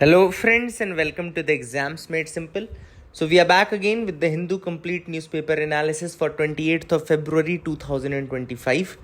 Hello, friends, and welcome to the Exams Made Simple. So, we are back again with the Hindu Complete Newspaper Analysis for 28th of February 2025.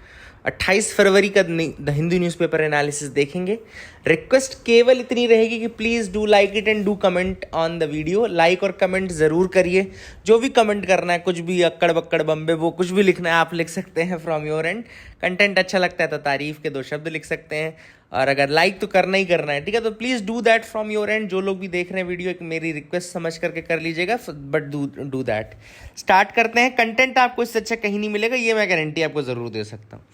28 फरवरी का the Hindu newspaper analysis देखेंगे. Request केवल इतनी रहेगी कि please do like it and do comment on the video. Like और comment ज़रूर करिए. जो भी कमेंट करना है, कुछ भी अक्कड़ बक्कड़ बम्बे वो कुछ भी लिखना है आप लिख सकते हैं फ्रॉम योर एंड. कंटेंट अच्छा लगता है तो तारीफ के 2 शब्द लिख सकते हैं, और अगर लाइक तो करना ही करना है, ठीक है. तो please do that from your and. जो लोग भी देख रहे हैं वीडियो, एक मेरी रिक्वेस्ट समझ करके कर लीजिएगा, बट डू दैट. स्टार्ट करते हैं. कंटेंट आपको इससे अच्छा कहीं नहीं मिलेगा, ये मैं गारंटी आपको ज़रूर दे सकता हूँ.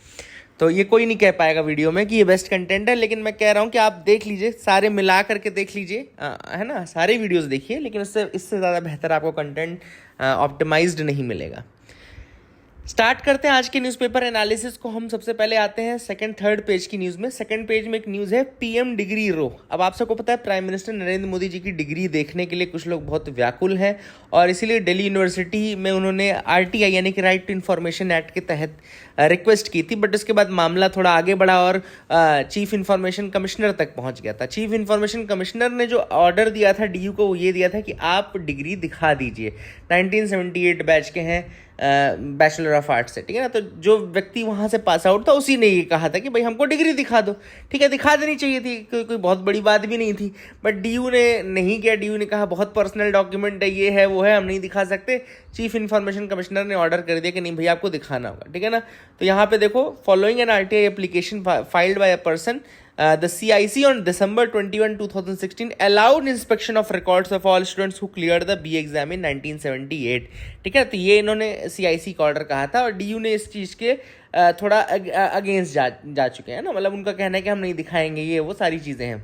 तो ये कोई नहीं कह पाएगा वीडियो में कि ये बेस्ट कंटेंट है, लेकिन मैं कह रहा हूँ कि आप देख लीजिए, सारे मिला करके देख लीजिए, है ना. सारे वीडियोस देखिए, लेकिन इससे ज़्यादा बेहतर आपको कंटेंट ऑप्टिमाइज्ड नहीं मिलेगा. स्टार्ट करते हैं आज के न्यूज़पेपर एनालिसिस को. हम सबसे पहले आते हैं सेकंड थर्ड पेज की न्यूज़ में. सेकंड पेज में एक न्यूज़ है, पीएम डिग्री रो. अब आप सबको पता है प्राइम मिनिस्टर नरेंद्र मोदी जी की डिग्री देखने के लिए कुछ लोग बहुत व्याकुल हैं, और इसीलिए दिल्ली यूनिवर्सिटी में उन्होंने आरटीआई यानी कि राइट टू इन्फॉर्मेशन एक्ट के तहत रिक्वेस्ट की थी. बट उसके बाद मामला थोड़ा आगे बढ़ा और चीफ इन्फॉर्मेशन कमिश्नर तक पहुंच गया था. चीफ इन्फॉर्मेशन कमिश्नर ने जो ऑर्डर दिया था डीयू को, वो ये दिया था कि आप डिग्री दिखा दीजिए. 1978 बैच के हैं, बैचलर ऑफ आर्ट्स से, ठीक है ना. तो जो व्यक्ति वहाँ से पास आउट था, उसी ने ये कहा था कि भाई हमको डिग्री दिखा दो. ठीक है, दिखा देनी चाहिए थी, कोई बहुत बड़ी बात भी नहीं थी. बट डीयू ने नहीं किया. डीयू ने कहा बहुत पर्सनल डॉक्यूमेंट है, ये है वो है, हम नहीं दिखा सकते. चीफ इन्फॉर्मेशन कमिश्नर ने ऑर्डर कर दिया कि नहीं भैया आपको दिखाना होगा, ठीक है ना. तो यहाँ पे देखो, following an RTI application filed by a person, the CIC on December 21, 2016 allowed inspection of records of all students who cleared the B exam in 1978. ठीक है, तो ये इन्होंने CIC का ऑर्डर कहा था, और DU ने इस चीज़ के थोड़ा अगेंस्ट जा चुके हैं ना. मतलब उनका कहना है कि हम नहीं दिखाएंगे, ये वो सारी चीज़ें हैं.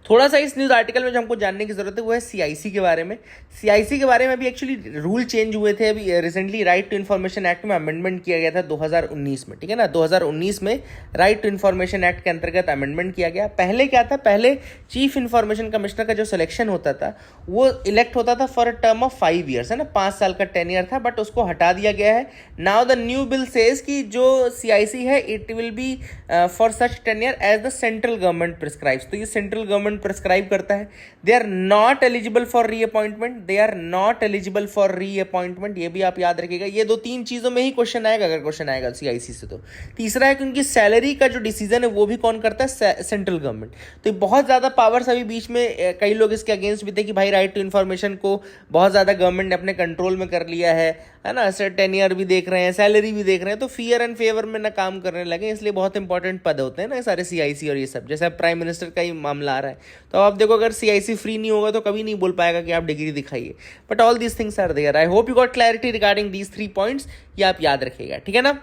थोड़ा सा इस न्यूज़ आर्टिकल में जो हमको जानने की ज़रूरत है वो है सीआईसी के बारे में. सीआईसी के बारे में अभी एक्चुअली रूल चेंज हुए थे. अभी recently right to information act में अमेंडमेंट किया गया था 2019 में, ठीक है ना. 2019 में राइट टू इन्फॉर्मेशन एक्ट के अंतर्गत अमेंडमेंट किया गया. पहले क्या था, पहले चीफ इन्फॉर्मेशन कमिश्नर का जो सिलेक्शन होता था वो इलेक्ट होता था for a term of 5 years, है ना. 5 साल का टेन्योर था, बट उसको हटा दिया गया है. Now the new bill says कि जो सीआईसी है it will be for such tenure as the central government prescribes. तो ये सेंट्रल गवर्नमेंट प्रिस्क्राइब करता है. They are not eligible for reappointment. They are not eligible for reappointment. ये भी आप याद रखिएगा. ये 2-3 चीजों में ही क्वेश्चन आएगा, अगर क्वेश्चन आएगा सीआईसी से. तो तीसरा है कि उनकी सैलरी का जो डिसीजन है वो भी कौन करता है, सेंट्रल गवर्नमेंट. तो बहुत ज्यादा पावर्स अभी बीच में कई लोग इसके अगेंस्ट भी थे कि भाई राइट टू इन्फॉर्मेशन को बहुत ज्यादा गवर्नमेंट ने अपने कंट्रोल में कर लिया है ना. सर टेन्योर भी देख रहे हैं, सैलरी भी देख रहे हैं, तो फियर एंड फेवर में ना काम करने लगे. इसलिए बहुत इंपॉर्टेंट पद होते हैं ना सारे सीआईसी और ये सब. जैसे प्राइम मिनिस्टर का ही मामला आ रहा है, तो आप देखो अगर सीआईसी फ्री नहीं होगा तो कभी नहीं बोल पाएगा कि आप डिग्री दिखाइए. But all these things are there. I hope you got clarity regarding these 3 points. ये आप याद रखिएगा, ठीक है ना.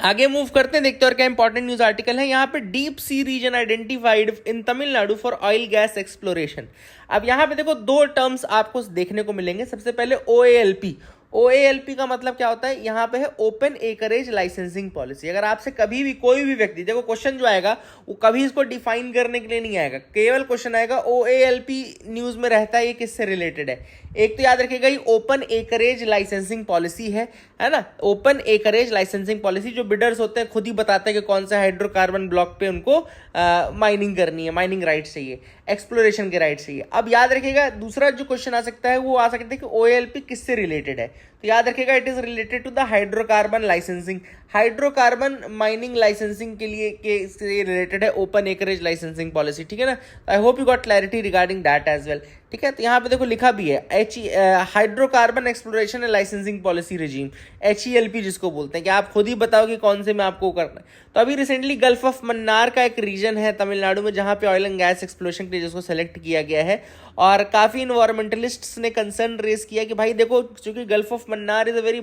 आगे मूव करते हैं, देखते हैं और क्या इंपॉर्टेंट न्यूज आर्टिकल है. यहाँ पे deep sea region identified in Tamil Nadu for oil gas exploration. अब यहाँ पे देखो 2 टर्म्स आपको देखने को मिलेंगे. सबसे पहले ओएएलपी. ओएएलपी का मतलब क्या होता है, यहाँ पे है ओपन एकरेज लाइसेंसिंग पॉलिसी. अगर आपसे कभी भी कोई भी व्यक्ति, देखो क्वेश्चन जो आएगा वो कभी इसको डिफाइन करने के लिए नहीं आएगा, केवल क्वेश्चन आएगा ओएएलपी न्यूज में रहता है, ये किससे रिलेटेड है. एक तो याद रखिएगा ये ओपन एकरेज लाइसेंसिंग पॉलिसी है ना. ओपन एकरेज लाइसेंसिंग पॉलिसी, जो बिडर्स होते हैं खुद ही बताते हैं कि कौन सा हाइड्रोकार्बन ब्लॉक पे उनको माइनिंग करनी है, माइनिंग राइट चाहिए, एक्सप्लोरेशन के राइट चाहिए. अब याद रखिएगा दूसरा जो क्वेश्चन आ सकता है वो आ सकता है कि ओएएलपी किससे रिलेटेड है. तो याद रखिएगा it is related to the hydrocarbon licensing. Hydrocarbon mining licensing के लिए के रिलेटेड है ओपन एकरेज लाइसेंसिंग पॉलिसी, ठीक है ना. I hope you got clarity regarding that as well, ठीक है. तो यहाँ पे देखो लिखा भी है hydrocarbon exploration and licensing policy regime, HELP जिसको बोलते हैं, कि आप खुद ही बताओ कि कौन से में आपको करना है. तो अभी रिसेंटली गल्फ ऑफ मन्नार का एक रीजन है तमिलनाडु में, जहाँ पे ऑयल एंड गैस एक्सप्लोरेशन के लिए जिसको सेलेक्ट किया गया है, और काफी इन्वायरमेंटलिस्ट्स ने कंसर्न रेस किया कि भाई देखो, चूंकि gulf of Mannar is a very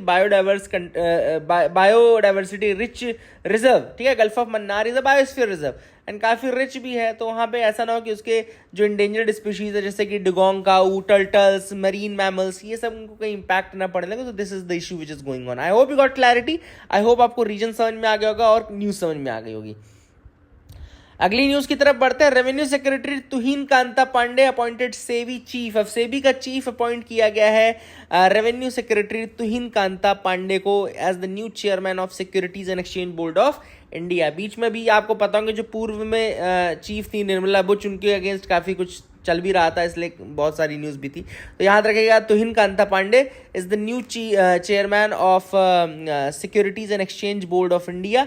biodiversity rich reserve, ठीक है. Gulf of Mannar is a biosphere reserve and काफ़ी रिच भी है. तो वहाँ पे ऐसा ना हो कि उसके जो इंडेंजर्ड स्पीशीज है जैसे कि डिगोंग काऊ, टर्टल्स, मरीन मैमल्स, ये सब उनको कहीं इंपैक्ट ना पड़ने लगे. तो this is the issue which is going on. I hope you got clarity. I hope आपको रीजन समझ में आ गया होगा और न्यूज़ समझ में आ गई होगी. अगली न्यूज की तरफ बढ़ते हैं. Revenue secretary Tuhin Kanta Pandey appointed SEBI chief. अब सेबी का चीफ अपॉइंट किया गया है रेवेन्यू सेक्रेटरी तुहिन कांता पांडे को as the new chairman of securities and exchange board of India. बीच में भी आपको पता होंगे जो पूर्व में चीफ थी निर्मला बुच, उनके अगेंस्ट काफ़ी कुछ चल भी रहा था, इसलिए बहुत सारी न्यूज़ भी थी। तो याद रखिएगा, Tuhin Kanta Pandey is the new chairman of securities and exchange board of India.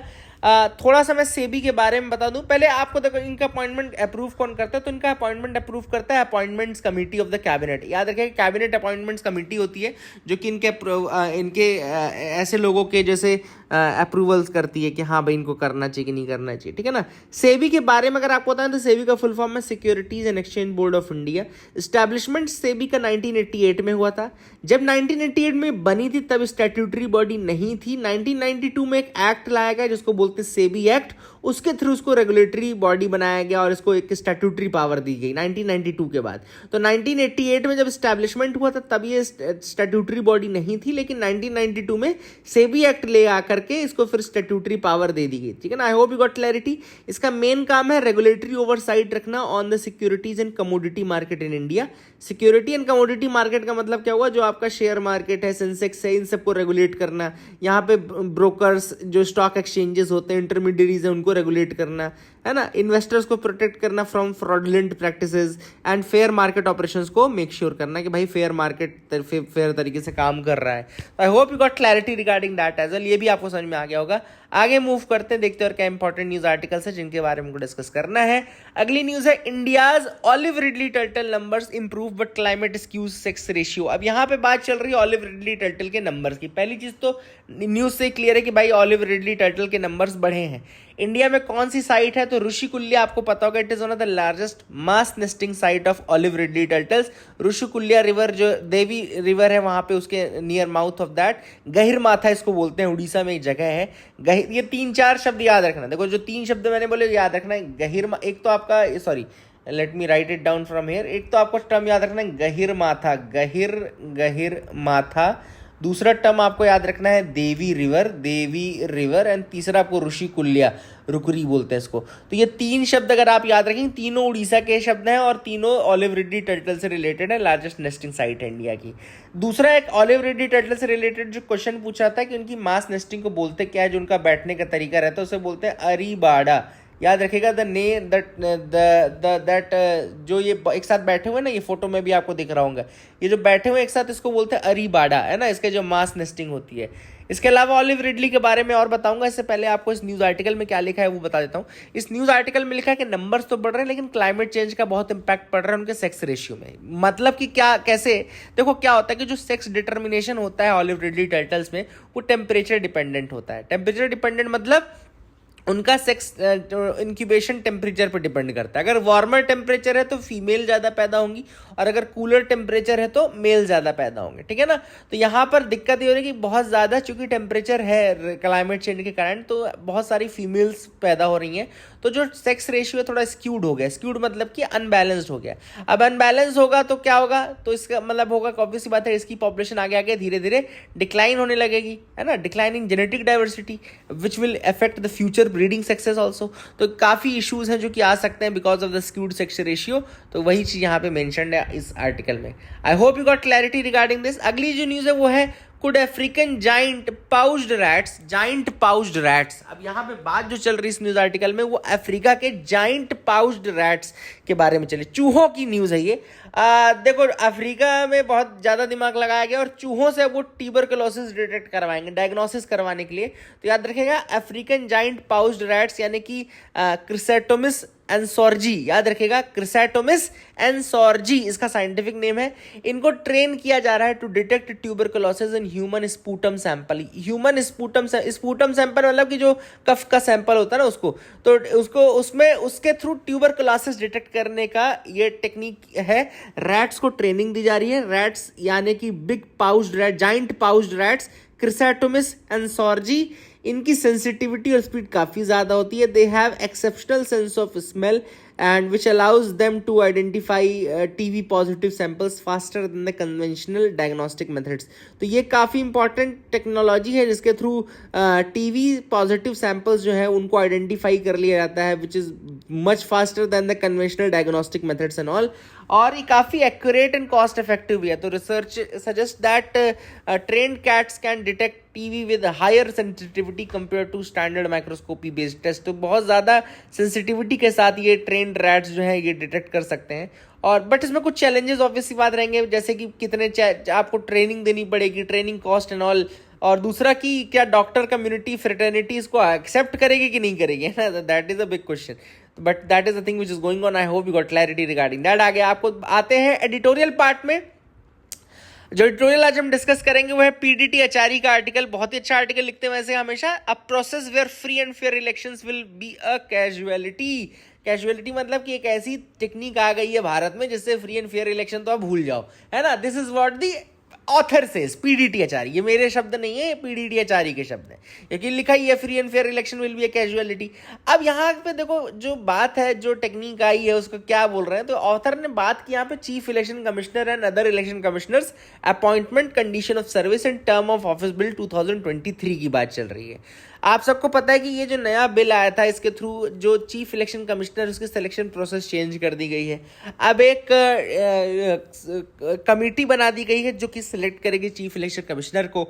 थोड़ा सा मैं सेबी के बारे में बता दूं। पहले आपको देखो इनका अपॉइंटमेंट अप्रूव कौन करता है, तो इनका अपॉइंटमेंट अप्रूव करता है appointments committee of the cabinet. याद रखिए कैबिनेट अपॉइंटमेंट्स कमेटी होती है जो कि इनके ऐसे लोगों के जैसे अप्रूवल्स करती है कि हाँ भाई इनको करना चाहिए कि नहीं करना चाहिए, ठीक है ना। सेबी के बारे में अगर आपको बताएं तो सेबी का फुल फॉर्म है securities and exchange board of India. Establishment SEBI का 1988 में हुआ था। जब 1988 में बनी थी तब स्टैट्यूटरी बॉडी नहीं थी। 1992 में एक एक्ट लाया गया जिसको बोलते सेबी एक्ट, उसके थ्रू उसको रेगुलेटरी बॉडी बनाया गया और इसको एक स्टैट्यूटरी पावर दी गई 1992 के बाद। तो 1988 में जब स्टैब्लिशमेंट हुआ था तब ये स्टैट्यूटरी बॉडी नहीं थी, लेकिन 1992 में सेबी एक्ट ले आकर के इसको फिर स्टैट्यूटरी पावर दे दी गई, ठीक है ना। I hope you got clarity. इसका मेन काम है रेगुलेटरी ओवरसाइट रखना on the securities and commodity market in India. Security and commodity market का मतलब क्या हुआ, जो आपका शेयर मार्केट है, सेंसेक्स है, इन सबको रेगुलेट करना। यहाँ पे ब्रोकर्स जो स्टॉक एक्सचेंजेस होते हैं, इंटरमीडियरीज है, उनको रेगुलेट करना, है ना। इन्वेस्टर्स को प्रोटेक्ट करना from fraudulent practices and fair market operations को मेक श्योर करना कि भाई फेयर मार्केट फेयर तरीके से काम कर रहा है। I hope you got clarity regarding that as well. ये भी आपको समझ में आ गया होगा। आगे मूव करते हैं, देखते हैं और क्या इंपॉर्टेंट न्यूज आर्टिकल्स है जिनके बारे में हमको डिस्कस करना है। अगली न्यूज है India's olive ridley turtle numbers improve but climate skews sex ratio. अब यहाँ पे बात चल रही है ऑलिव रिडली टर्टल के नंबर्स की। पहली चीज तो न्यूज से क्लियर है कि भाई ऑलिव रिडली टर्टल के नंबर्स बढ़े हैं। इंडिया में कौन सी साइट है, तो ऋषिकुल्या आपको पता होगा, it is one of the largest mass nesting site of olive ridley turtles. Rushikulya river जो देवी रिवर है वहां पे उसके near mouth of that Gahirmatha इसको बोलते हैं, उड़ीसा में एक जगह है। ये 3-4 शब्द याद रखना। देखो जो 3 शब्द मैंने बोले याद रखना है। एक तो आपका sorry let me right it down from here. एक तो आपको टर्म याद रखना है गहिरमाथा, गहिर माथा। दूसरा टर्म आपको याद रखना है देवी रिवर एंड तीसरा आपको ऋषिकुल्या, रुकरी बोलते हैं इसको। तो ये 3 शब्द अगर आप याद रखेंगे, तीनों उड़ीसा के शब्द हैं और तीनों ऑलिव रिडली टर्टल से रिलेटेड है। लार्जेस्ट नेस्टिंग साइट है इंडिया की। दूसरा एक ऑलिव रिडली टर्टल से रिलेटेड जो क्वेश्चन पूछा था कि उनकी मास नेस्टिंग को बोलते क्या है, जो उनका बैठने का तरीका रहता है उसे बोलते हैं अरीबाड़ा। याद रखिएगा दैट जो ये एक साथ बैठे हुए ना, ये फोटो में भी आपको दिख रहा होगा, ये जो बैठे हुए एक साथ इसको बोलते हैं अरीबाड़ा, है ना। इसके जो मास नेस्टिंग होती है। इसके अलावा ऑलिव रिडली के बारे में और बताऊंगा। इससे पहले आपको इस न्यूज आर्टिकल में क्या लिखा है वो बता देता हूँ। इस न्यूज आर्टिकल में लिखा है कि नंबर्स तो बढ़ रहे हैं लेकिन क्लाइमेट चेंज का बहुत इंपैक्ट पड़ रहा है उनके सेक्स रेशियो में। मतलब कि क्या, कैसे, देखो क्या होता है कि जो सेक्स डिटर्मिनेशन होता है ऑलिव रिडली टर्टल्स में वो टेम्परेचर डिपेंडेंट होता है। टेम्परेचर डिपेंडेंट मतलब उनका सेक्स इंक्यूबेशन टेम्परेचर पर डिपेंड करता है। अगर वार्मर टेम्परेचर है तो फीमेल ज़्यादा पैदा होंगी और अगर कूलर टेम्परेचर है तो मेल ज़्यादा पैदा होंगे, ठीक है ना। तो यहाँ पर दिक्कत ये हो रही है कि बहुत ज़्यादा चूंकि टेम्परेचर है क्लाइमेट चेंज के कारण, तो बहुत सारी फीमेल्स पैदा हो रही हैं। तो जो सेक्स रेशियो है थोड़ा स्क्यूड हो गया। स्क्यूड मतलब कि अनबैलेंस्ड हो गया। अब अनबैलेंस होगा तो क्या होगा, तो इसका मतलब होगा ऑब्वियस सी बात है इसकी पॉपुलेशन आगे आगे धीरे धीरे डिक्लाइन होने लगेगी, है ना। Declining genetic diversity which will affect the future breeding success also. तो काफ़ी इश्यूज हैं जो कि आ सकते हैं because of the skewed sex ratio. तो वही चीज़ यहाँ पे मेंशन्ड है इस आर्टिकल में। आई hope you got clarity regarding this. अगली जो न्यूज़ है वो है could African giant pouched rats. अब यहाँ पे बात जो चल रही है इस न्यूज आर्टिकल में वो अफ्रीका के जाइंट पाउच्ड रैट्स के बारे में चले। चूहों की न्यूज है ये। देखो अफ्रीका में बहुत ज़्यादा दिमाग लगाया गया और चूहों से वो ट्यूबरकुलोसिस डिटेक्ट करवाएंगे डायग्नोसिस करवाने के लिए। तो याद रखिएगा अफ्रीकन जाइंट पाउच्ड रैट्स यानी कि क्रिसेटोमिस एंसोर्जी, याद रखिएगा क्रिसेटोमिस एंसोर्जी इसका साइंटिफिक नेम है। इनको ट्रेन किया जा रहा है to detect tuberculosis in human sputum sample. Human sputum sample मतलब कि जो कफ का सैंपल होता है ना उसको उसमें उसके थ्रू ट्यूबरकुलोसिस डिटेक्ट करने का ये टेक्निक है। रैट्स को ट्रेनिंग दी जा रही है। रैट्स यानी कि big pouched rat, giant pouched rats Cricetomys ansorgei, इनकी सेंसिटिविटी और स्पीड काफ़ी ज़्यादा होती है। They have exceptional sense of smell and which allows them to identify TB positive samples faster than the conventional diagnostic methods. तो ये काफ़ी important technology है जिसके थ्रू टीवी पॉजिटिव सैंपल्स जो है उनको आइडेंटिफाई कर लिया जाता है which is much faster than the conventional diagnostic methods and all. और ये काफ़ी एक्यूरेट एंड कॉस्ट इफेक्टिव भी है। तो research suggest that trained cats can detect TB with higher sensitivity compare to standard microscopy based test. तो बहुत ज़्यादा sensitivity के साथ ये ट्रेंड रैट्स जो है ये डिटेक्ट कर सकते हैं। और बट इसमें कुछ चैलेंजेस ऑब्वियसली बात रहेंगे, जैसे कि कितने आपको ट्रेनिंग देनी पड़ेगी, ट्रेनिंग कॉस्ट एंड ऑल। और दूसरा कि क्या डॉक्टर कम्युनिटी फ्रेटर्निटी इसको एक्सेप्ट करेगी कि नहीं करेगी, है ना, that is a big question. But that is the thing which is going on. I hope you got clarity regarding that. आगे आपको आते हैं एडिटोरियल पार्ट में। जो एडिटोरियल आज हम डिस्कस करेंगे वो है पीडीटी आचार्य का आर्टिकल। बहुत ही अच्छा आर्टिकल लिखते हैं वैसे हमेशा। A process where free and fair elections will be a casualty. Casualty मतलब कि एक ऐसी टेक्निक आ गई है भारत में जिससे फ्री एंड फेयर इलेक्शन तो आप भूल जाओ, है ना। This is what the author says, PDT Achary. ये मेरे शब्द नहीं है, ये पीडीटी आचार्य के शब्द हैं, क्योंकि लिखा ही है free and fair election will be A casualty. अब यहाँ पे देखो जो बात है, जो टेक्निक आई है उसको क्या बोल रहे हैं। तो ऑथर ने बात की यहाँ पे chief election commissioner and other election commissioners appointment, condition of service and term of office bill 2023 की बात चल रही है। आप सबको पता है कि ये जो नया बिल आया था इसके थ्रू जो चीफ इलेक्शन कमिश्नर उसकी सिलेक्शन प्रोसेस चेंज कर दी गई है। अब एक कमेटी बना दी गई है जो कि सिलेक्ट करेगी चीफ इलेक्शन कमिश्नर को।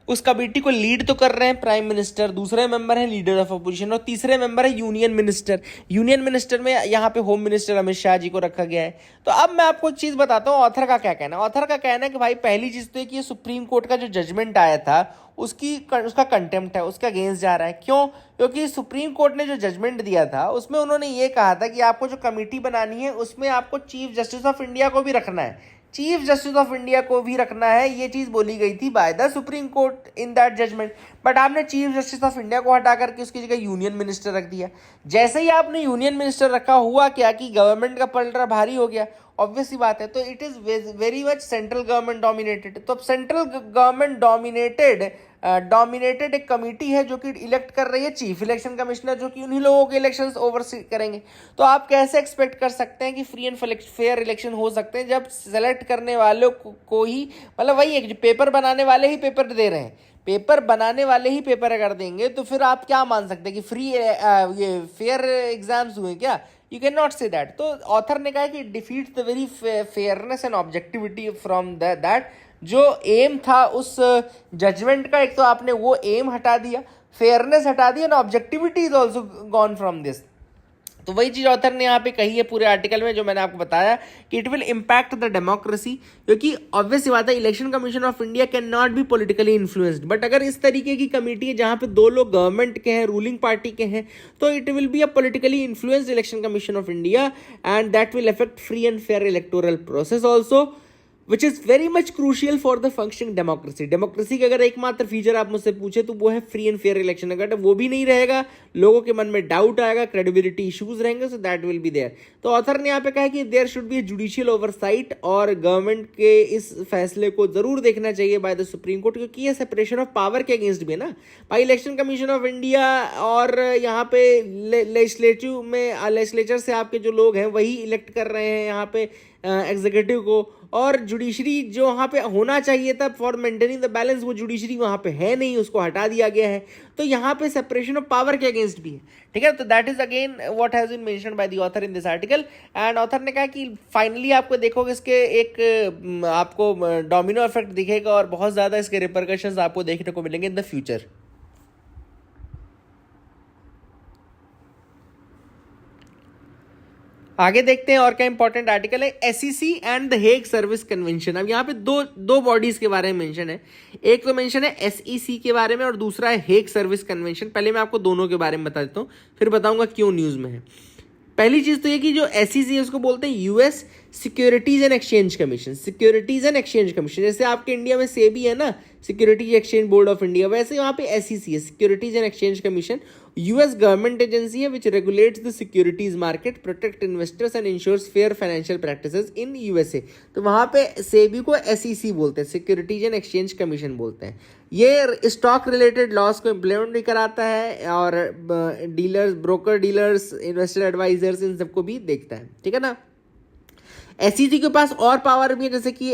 उस कमेटी को लीड तो कर रहे हैं प्राइम मिनिस्टर, दूसरे मेंबर है लीडर ऑफ अपोजिशन और तीसरे मेंबर है यूनियन मिनिस्टर। यूनियन मिनिस्टर में यहाँ पे होम मिनिस्टर अमित शाह जी को रखा गया है। तो अब मैं आपको एक चीज बताता हूँ ऑथर का क्या कहना है। ऑथर का कहना है कि भाई पहली चीज तो है कि ये सुप्रीम कोर्ट का जो जजमेंट आया था उसका कंटेम्प्ट है, उसका अगेंस्ट जा रहा है। क्यों? क्योंकि सुप्रीम कोर्ट ने जो जजमेंट दिया था उसमें उन्होंने ये कहा था कि आपको जो कमेटी बनानी है उसमें आपको चीफ जस्टिस ऑफ इंडिया को भी रखना है, चीफ जस्टिस ऑफ इंडिया को भी रखना है। ये चीज बोली गई थी by the supreme court in that judgment. But आपने चीफ जस्टिस ऑफ इंडिया को हटा करके उसकी जगह यूनियन मिनिस्टर रख दिया। जैसे ही आपने यूनियन मिनिस्टर रखा, हुआ क्या कि गवर्नमेंट का पलड़ा भारी हो गया। ऑब्वियसली बात है। तो it is very much central government dominated. तो अब सेंट्रल गवर्नमेंट डोमिनेटेड एक कमेटी है जो कि इलेक्ट कर रही है चीफ इलेक्शन कमिश्नर, जो कि उन्हीं लोगों के इलेक्शंस ओवरसी करेंगे। तो आप कैसे एक्सपेक्ट कर सकते हैं कि फ्री एंड फेयर इलेक्शन हो सकते हैं जब सेलेक्ट करने वालों को ही, मतलब वही है, पेपर बनाने वाले ही पेपर दे रहे हैं, पेपर बनाने वाले ही पेपर अगर देंगे तो फिर आप क्या मान सकते हैं कि फ्री ये फेयर एग्जाम्स हुए क्या? You can not say that. तो ऑथर ने कहा कि defeats the very fairness and objectivity from that. जो एम था उस जजमेंट का, एक तो आपने वो एम हटा दिया, फेयरनेस हटा दी, and objectivity is also gone from this. तो वही चीज ऑथर ने यहाँ पे कही है पूरे आर्टिकल में, जो मैंने आपको बताया कि it will impact the democracy. क्योंकि ऑब्वियस बात है, election commission of India can not be politically influenced. But अगर इस तरीके की कमेटी है जहां पे दो लोग गवर्नमेंट के हैं, रूलिंग पार्टी के हैं, तो it will be a politically influenced election commission of India and that will affect free and fair electoral process also, which is very much crucial for the functioning democracy. Democracy का अगर एकमात्र feature आप मुझसे पूछे तो वो है free and fair election. अगर वो भी नहीं रहेगा, लोगों के मन में डाउट आएगा, क्रेडिबिलिटी इश्यूज रहेंगे, so that will be there. तो ऑथर ने यहाँ पे कहा कि there should be judicial oversight, और गवर्नमेंट के इस फैसले को जरूर देखना चाहिए बाय द सुप्रीम कोर्ट, क्योंकि ये सेपरेशन ऑफ पावर के अगेंस्ट भी है ना भाई। इलेक्शन कमीशन ऑफ इंडिया और यहाँ पे लेजिस्लेचर से आपके जो लोग हैं वही इलेक्ट कर रहे हैं यहाँ पे एग्जीक्यूटिव को, और जुडिशरी जो वहाँ पे होना चाहिए था फॉर मेंटेनिंग द बैलेंस, वो जुडिशरी वहाँ पे है नहीं, उसको हटा दिया गया है। तो यहाँ पे सेपरेशन ऑफ पावर के अगेंस्ट भी है, ठीक है। तो that is again what has been mentioned by the author in this article. And author ने कहा कि फाइनली आपको देखोगे इसके एक आपको डोमिनो इफेक्ट दिखेगा और बहुत ज़्यादा इसके रिपरकशंस आपको देखने को मिलेंगे इन द फ्यूचर। आगे देखते हैं और क्या इंपॉर्टेंट आर्टिकल है। SEC and the Hague service convention. अब यहाँ पे दो बॉडीज के बारे में मेंशन है। एक तो मेंशन है एसईसी के बारे में और दूसरा है हेग सर्विस कन्वेंशन। पहले मैं आपको दोनों के बारे में बता देता हूँ, फिर बताऊंगा क्यों न्यूज में है। पहली चीज तो ये कि जो एसईसी है उसको बोलते हैं US securities and exchange commission. Securities and exchange commission, जैसे आपके इंडिया में सेबी है ना, securities exchange board of India, वैसे वहाँ पे एसईसी है, securities and exchange commission. US government agency है which regulates the securities market, protect investors and ensures fair financial practices in USA. तो वहाँ पे सेबी को एसईसी बोलते हैं, सिक्योरिटीज एंड एक्सचेंज कमीशन बोलते हैं। ये स्टॉक रिलेटेड लॉस को इम्प्लीमेंट भी कराता है और dealers, broker dealers, investor advisers, इन सबको भी देखता है, ठीक है ना। एसईसी के पास और पावर भी है, जैसे कि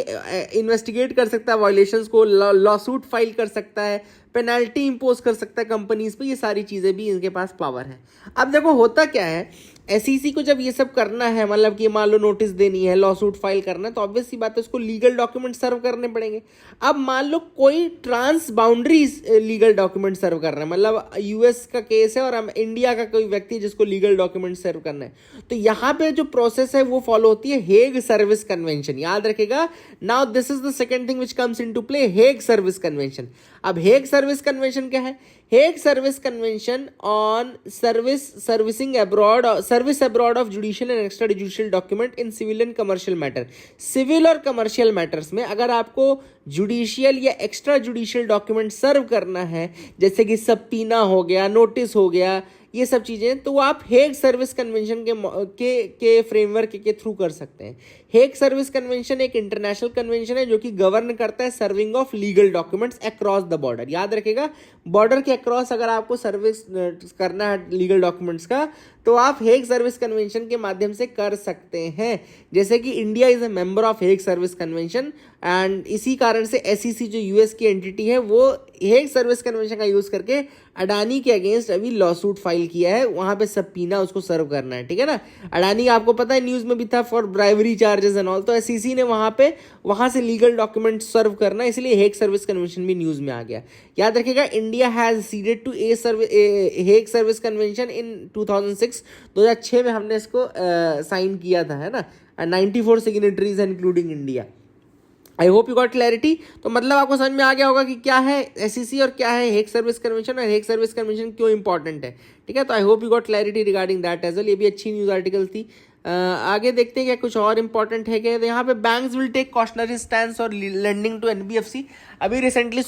इन्वेस्टिगेट कर सकता है वायलेशंस को, लॉ सूट फाइल कर सकता है, पेनल्टी इंपोज कर सकता है कंपनीज पे, ये सारी चीज़ें भी इनके पास पावर है। अब देखो होता क्या है, एसईसी को जब ये सब करना है, मतलब कि मान लो नोटिस देनी है, लॉ सूट फाइल करना है, तो ऑब्वियस सी बात है उसको लीगल डॉक्यूमेंट सर्व करने पड़ेंगे। अब मान लो कोई ट्रांस बाउंड्री लीगल डॉक्यूमेंट सर्व कर रहा है, मतलब यूएस का केस है और हम इंडिया का कोई व्यक्ति जिसको लीगल डॉक्यूमेंट सर्व करना है, तो यहाँ पे जो प्रोसेस है वो फॉलो होती है हेग सर्विस कन्वेंशन। याद रखेगा, now this is the second thing which comes into play, Hague service convention. अब हेग सर्विस कन्वेंशन क्या है? Hague service convention on servicing abroad, service abroad of judicial and extra judicial document in civil and commercial matter. Civil और commercial matters में अगर आपको judicial या extra judicial document serve करना है, जैसे कि सबपीना हो गया, नोटिस हो गया, ये सब चीज़ें, तो आप हेग सर्विस कन्वेंशन के फ्रेमवर्क के थ्रू कर सकते हैं। हेग सर्विस कन्वेंशन एक इंटरनेशनल कन्वेंशन है जो कि गवर्न करता है serving of legal documents across the border. याद रखेगा, बॉर्डर के अक्रॉस अगर आपको सर्विस करना है लीगल डॉक्यूमेंट्स का, तो आप हेग सर्विस कन्वेंशन के माध्यम से कर सकते हैं। जैसे कि India is a member of Hague service convention, and इसी कारण से एसईसी जो यूएस की एंटिटी है वो हेग सर्विस कन्वेंशन का यूज करके अडानी के अगेंस्ट अभी लॉ सूट फाइल किया है, वहां पे सबपीना उसको सर्व करना है, ठीक है ना। अडानी आपको पता है न्यूज में भी था for bribery charges and all, तो एसईसी ने वहां से लीगल डॉक्यूमेंट सर्व करना, इसलिए हेग सर्विस कन्वेंशन भी न्यूज में आ गया। याद रखिएगा, India has ceded to Hague service convention in 2006 में हमने इसको साइन किया था, है ना। 94 signatories including India. I hope you got clarity. तो मतलब आपको समझ में आ गया होगा कि क्या है एसईसी और क्या है हेग सर्विस कन्वेंशन, और हेग सर्विस कन्वेंशन क्यों इंपॉर्टेंट है, ठीक है। तो I hope you got clarity regarding that as well. ये भी अच्छी न्यूज आर्टिकल थी। आगे देखते हैं क्या कुछ और इंपॉर्टेंट है क्या। तो यहाँ पे banks will take cautionary stance और लेंडिंग टू एनबीएफसी। अभी recently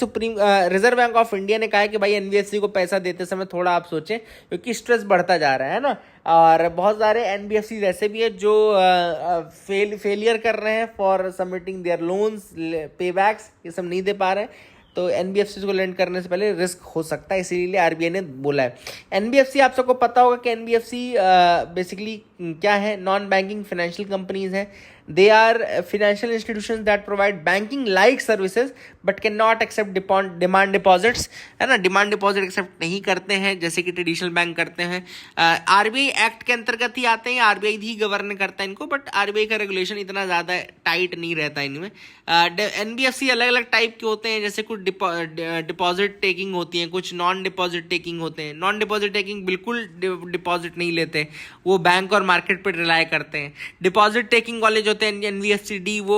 Reserve Bank of India ने कहा है कि भाई एनबीएफसी को पैसा देते समय थोड़ा आप सोचें, क्योंकि स्ट्रेस बढ़ता जा रहा है ना, और बहुत सारे एनबीएफसी ऐसे भी है जो फेलियर कर रहे हैं फॉर सबमिटिंग देयर लोन्स, पे बैक्स, ये सब नहीं दे पा रहे हैं। तो एनबीएफसी को लेंड करने से पहले रिस्क हो सकता है, इसीलिए आरबीआई ने बोला है। एनबीएफसी आप सबको पता होगा कि एनबीएफसी बेसिकली क्या है, नॉन बैंकिंग फाइनेंशियल कंपनीज हैं। They are financial institutions that provide banking like services but cannot accept demand deposits, है ना। डिमांड डिपॉजिट एक्सेप्ट नहीं करते हैं जैसे कि ट्रेडिशनल बैंक करते हैं। आरबीआई एक्ट के अंतर्गत ही आते हैं, आरबीआई ही गवर्न करता है इनको, बट आरबीआई का रेगुलेशन इतना ज़्यादा टाइट नहीं रहता इनमें। एनबीएफसी अलग अलग टाइप के होते हैं, जैसे कुछ डिपॉजिट टेकिंग होती हैं, कुछ नॉन डिपॉजिट टेकिंग होते हैं। नॉन डिपॉजिट टेकिंग बिल्कुल डिपॉजिट नहीं लेते, वो बैंक और मार्केट पर रिलाय करते हैं। डिपॉजिट टेकिंग वाले जो एनबीएफसी वो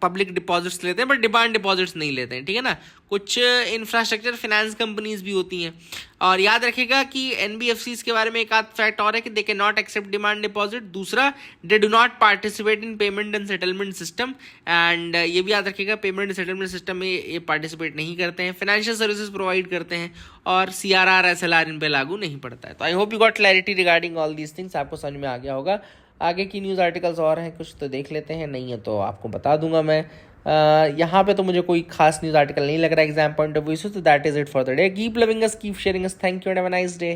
पब्लिक डिपॉजिट्स लेते हैं बट डिमांड डिपॉजिट्स नहीं लेते हैं, ठीक है ना। कुछ इंफ्रास्ट्रक्चर फाइनेंस कंपनीज भी होती हैं। और याद रखिएगा कि एनबीएफसी के बारे में एक आध फैक्ट और है कि they can not accept demand deposit. दूसरा, they do not participate in payment and settlement system, and ये भी याद रखिएगा पेमेंट एंड सेटलमेंट सिस्टम में ये पार्टिसिपेट नहीं करते हैं। फाइनेंशियल सर्विसेज प्रोवाइड करते हैं और सीआरआर एसएलआर इन पे लागू नहीं पड़ता है। तो I hope you got clarity regarding all these things, आपको समझ में आ गया होगा। आगे की न्यूज़ आर्टिकल्स और हैं कुछ, तो देख लेते हैं, नहीं है तो आपको बता दूंगा मैं। यहाँ पे तो मुझे कोई खास न्यूज़ आर्टिकल नहीं लग रहा है एग्जाम पॉइंट ऑफ व्यू से, तो that is it for the day. Keep loving us, keep sharing us, thank you and have a nice day.